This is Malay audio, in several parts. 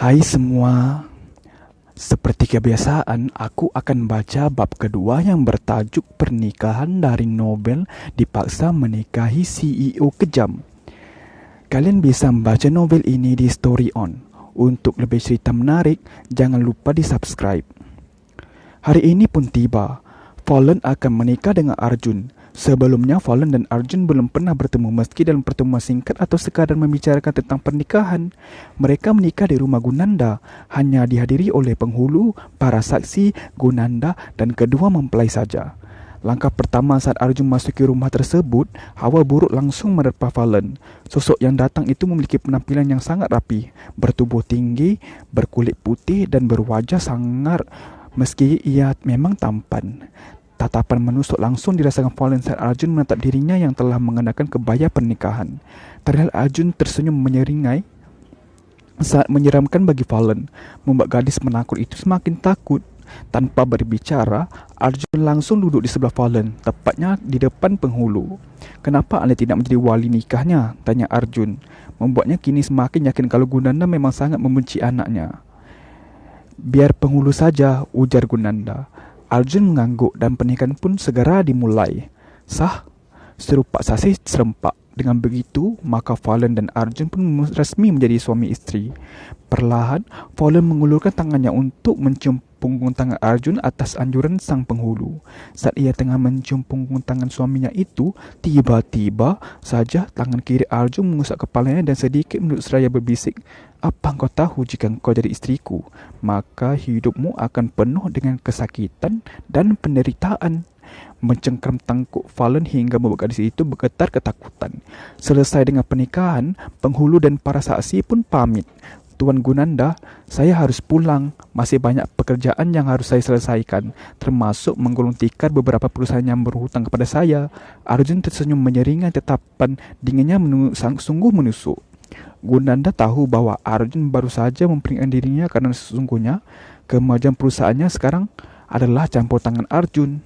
Hai semua, seperti kebiasaan aku akan baca bab kedua yang bertajuk Pernikahan dari Nobel Dipaksa Menikahi CEO Kejam. Kalian bisa membaca novel ini di Story On. Untuk lebih cerita menarik, jangan lupa di subscribe. Hari ini pun tiba, Fallen akan menikah dengan Arjun. Sebelumnya, Fallen dan Arjun belum pernah bertemu meski dalam pertemuan singkat atau sekadar membicarakan tentang pernikahan. Mereka menikah di rumah Gunanda, hanya dihadiri oleh penghulu, para saksi, Gunanda dan kedua mempelai saja. Langkah pertama saat Arjun masuki rumah tersebut, hawa buruk langsung menerpa Fallen. Sosok yang datang itu memiliki penampilan yang sangat rapi, bertubuh tinggi, berkulit putih dan berwajah sangar meski ia memang tampan. Tatapan menusuk langsung dirasakan Fallen saat Arjun menatap dirinya yang telah mengenakan kebaya pernikahan. Terlihat Arjun tersenyum menyeringai saat menyeramkan bagi Fallen, membuat gadis menakut itu semakin takut. Tanpa berbicara, Arjun langsung duduk di sebelah Fallen, tepatnya di depan penghulu. "Kenapa anda tidak menjadi wali nikahnya?" tanya Arjun, membuatnya kini semakin yakin kalau Gunanda memang sangat membenci anaknya. "Biar penghulu saja," ujar Gunanda. Arjun mengangguk dan pernikahan pun segera dimulai. "Sah?" seru Pak Sasi serempak. Dengan begitu, maka Fallen dan Arjun pun resmi menjadi suami isteri. Perlahan, Fallen mengulurkan tangannya untuk mencium punggung tangan Arjun atas anjuran sang penghulu. Saat ia tengah mencium punggung tangan suaminya itu, tiba-tiba saja tangan kiri Arjun mengusap kepalanya dan sedikit menurut seraya berbisik, "Apa engkau tahu jika engkau jadi istriku, maka hidupmu akan penuh dengan kesakitan dan penderitaan." Mencengkram tangkuk Fallen hingga membuat gadis itu bergetar ketakutan. Selesai dengan pernikahan, penghulu dan para saksi pun pamit. "Tuan Gunanda, saya harus pulang. Masih banyak pekerjaan yang harus saya selesaikan, termasuk menggulung tikar beberapa perusahaan yang berhutang kepada saya." Arjun tersenyum menyeringai, tetapan dinginnya sungguh menusuk. Gunanda tahu bahwa Arjun baru saja memperingatkan dirinya karena sesungguhnya kemajuan perusahaannya sekarang adalah campur tangan Arjun.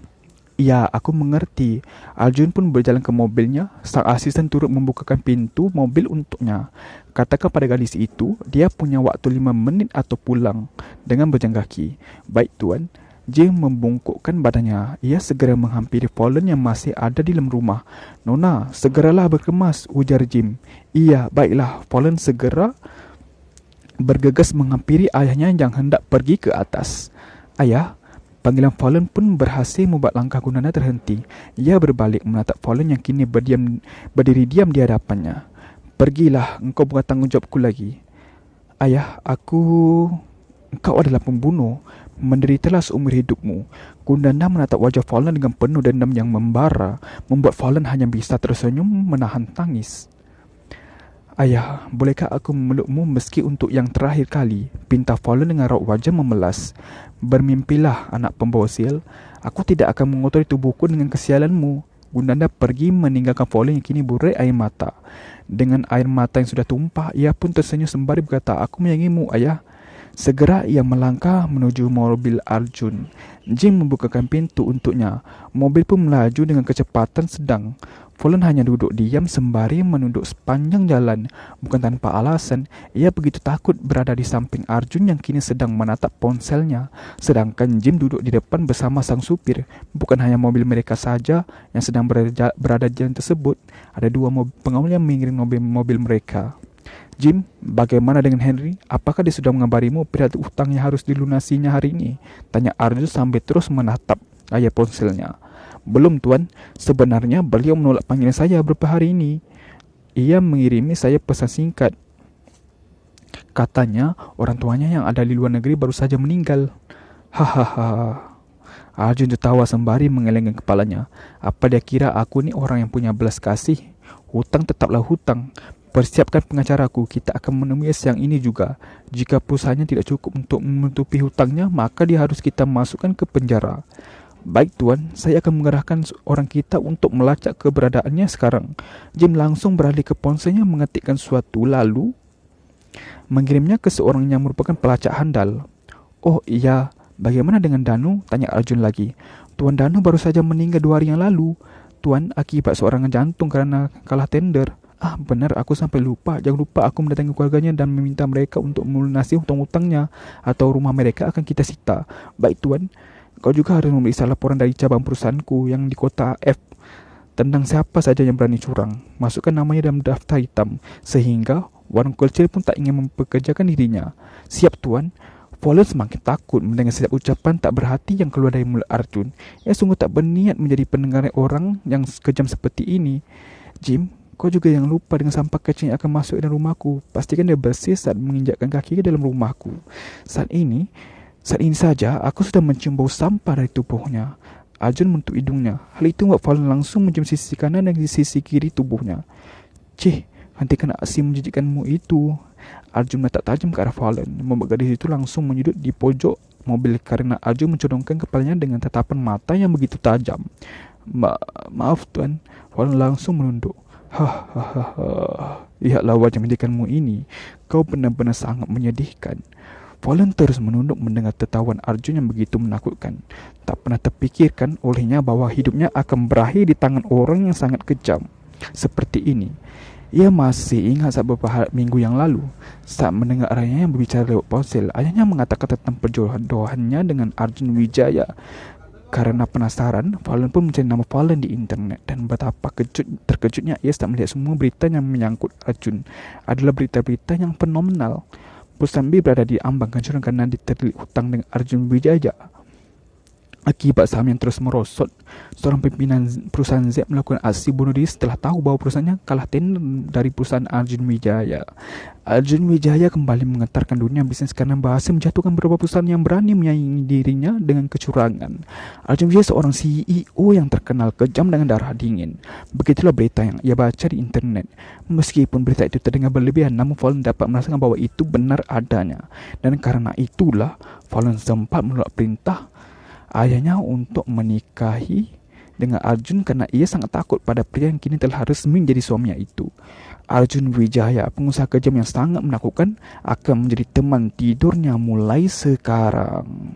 "Ya, aku mengerti." Arjun pun berjalan ke mobilnya. Sang asisten turut membukakan pintu mobil untuknya. Katakan pada gadis itu, dia punya waktu 5 menit atau pulang dengan berjalan kaki. "Baik, Tuan." Jim membungkukkan badannya. Ia segera menghampiri Fallen yang masih ada di dalam rumah. "Nona, segeralah berkemas," ujar Jim. "Iya, baiklah." Fallen segera bergegas menghampiri ayahnya yang hendak pergi ke atas. "Ayah." Panggilan Fallen pun berhasil membuat langkah Gunanda terhenti. Ia berbalik menatap Fallen yang kini berdiri diam di hadapannya. "Pergilah, engkau bukan tanggungjawabku lagi." "Ayah, engkau adalah pembunuh. Menderitalah seumur hidupmu." Gunanda menatap wajah Fallen dengan penuh dendam yang membara, membuat Fallen hanya bisa tersenyum menahan tangis. "Ayah, bolehkah aku memelukmu meski untuk yang terakhir kali?" pinta Fallen dengan raut wajah memelas. "Bermimpilah, anak pembawa sial. Aku tidak akan mengotori tubuhku dengan kesialanmu." Gunanda pergi meninggalkan Fallen yang kini berurai air mata. Dengan air mata yang sudah tumpah, ia pun tersenyum sembari berkata, "Aku menyayangimu, ayah." Segera ia melangkah menuju mobil Arjun. Jim membukakan pintu untuknya. Mobil pun melaju dengan kecepatan sedang. Fallen hanya duduk diam sembari menunduk sepanjang jalan. Bukan tanpa alasan, ia begitu takut berada di samping Arjun yang kini sedang menatap ponselnya. Sedangkan Jim duduk di depan bersama sang supir. Bukan hanya mobil mereka saja yang sedang berada di jalan tersebut. Ada 2 pengawal yang mengiringi mobil mereka. "Jim, bagaimana dengan Henry? Apakah dia sudah mengabarimu perihal utang yang harus dilunasinya hari ini?" tanya Arjun sambil terus menatap layar ponselnya. "Belum, Tuan. Sebenarnya beliau menolak panggilan saya beberapa hari ini. Ia mengirimi saya pesan singkat. Katanya orang tuanya yang ada di luar negeri baru saja meninggal." "Hahaha." Arjun tertawa sembari mengelengkan kepalanya. "Apa dia kira aku ni orang yang punya belas kasih? Hutang tetaplah hutang. Persiapkan pengacaraku, kita akan menemui siang ini juga. Jika perusahaannya tidak cukup untuk menutupi hutangnya, maka dia harus kita masukkan ke penjara." "Baik, Tuan, saya akan mengerahkan orang kita untuk melacak keberadaannya sekarang." Jim langsung beralih ke ponselnya mengetikkan sesuatu lalu mengirimnya ke seorang yang merupakan pelacak handal. "Oh iya, bagaimana dengan Danu?" tanya Arjun lagi. "Tuan Danu baru saja meninggal 2 hari yang lalu, Tuan, akibat serangan jantung karena kalah tender." Ah, benar, aku sampai lupa. Jangan lupa aku mendatangi keluarganya dan meminta mereka untuk melunasi hutang-hutangnya, atau rumah mereka akan kita sita. Baik tuan, kau juga harus memeriksa laporan dari cabang perusahaanku yang di kota F tentang siapa saja yang berani curang. Masukkan namanya dalam daftar hitam, sehingga warung kecil pun tak ingin mempekerjakan dirinya. Siap tuan. Fallon semakin takut mendengar setiap ucapan tak berhati yang keluar dari mulut Arjun. Ia sungguh tak berniat menjadi pendengar orang yang kejam seperti ini. Jim, kau juga jangan lupa dengan sampah kecil yang akan masuk dalam rumahku. Pastikan dia bersih saat menginjakkan kaki ke dalam rumahku. Saat ini saja aku sudah mencium bau sampah dari tubuhnya. Arjun menutup hidungnya. Hal itu membuat Fallon langsung mencium sisi kanan dan sisi kiri tubuhnya. Cih, hentikan aksi menjijikkanmu itu. Arjun menatap tajam ke arah Fallon. Membuat gadis itu langsung menyudut di pojok mobil karena Arjun mencodongkan kepalanya dengan tatapan mata yang begitu tajam. Maaf tuan. Fallon langsung menunduk. Hahaha. Lihatlah wajah menjijikkanmu ini. Kau benar-benar sangat menyedihkan. Fallon terus menunduk mendengar tertawan Arjun yang begitu menakutkan. Tak pernah terpikirkan olehnya bahwa hidupnya akan berakhir di tangan orang yang sangat kejam seperti ini. Ia masih ingat saat beberapa minggu yang lalu, saat mendengar ayahnya yang berbicara lewat ponsel. Ayahnya mengatakan tentang perjodohannya dengan Arjun Wijaya. Karena penasaran, Fallon pun mencari nama Fallon di internet, dan betapa terkejutnya ia saat melihat semua berita yang menyangkut Arjun adalah berita-berita yang fenomenal. Perusahaan B berada di ambang kehancuran karena diterlilit hutang dengan Arjun Wijaya. Akibat saham yang terus merosot, seorang pimpinan perusahaan Z melakukan aksi bunuh diri setelah tahu bahawa perusahaannya kalah tender dari perusahaan Arjun Wijaya. Arjun Wijaya kembali menggetarkan dunia bisnis karena berhasil menjatuhkan beberapa perusahaan yang berani menyaingi dirinya dengan kecurangan. Arjun Wijaya seorang CEO yang terkenal kejam dengan darah dingin. Begitulah berita yang ia baca di internet. Meskipun berita itu terdengar berlebihan, namun Fallon dapat merasakan bahwa itu benar adanya. Dan karena itulah, Fallon sempat menolak perintah ayahnya untuk menikahi dengan Arjun karena ia sangat takut pada pria yang kini telah resmi menjadi suaminya itu. Arjun Wijaya, pengusaha kejam yang sangat menakutkan, akan menjadi teman tidurnya mulai sekarang.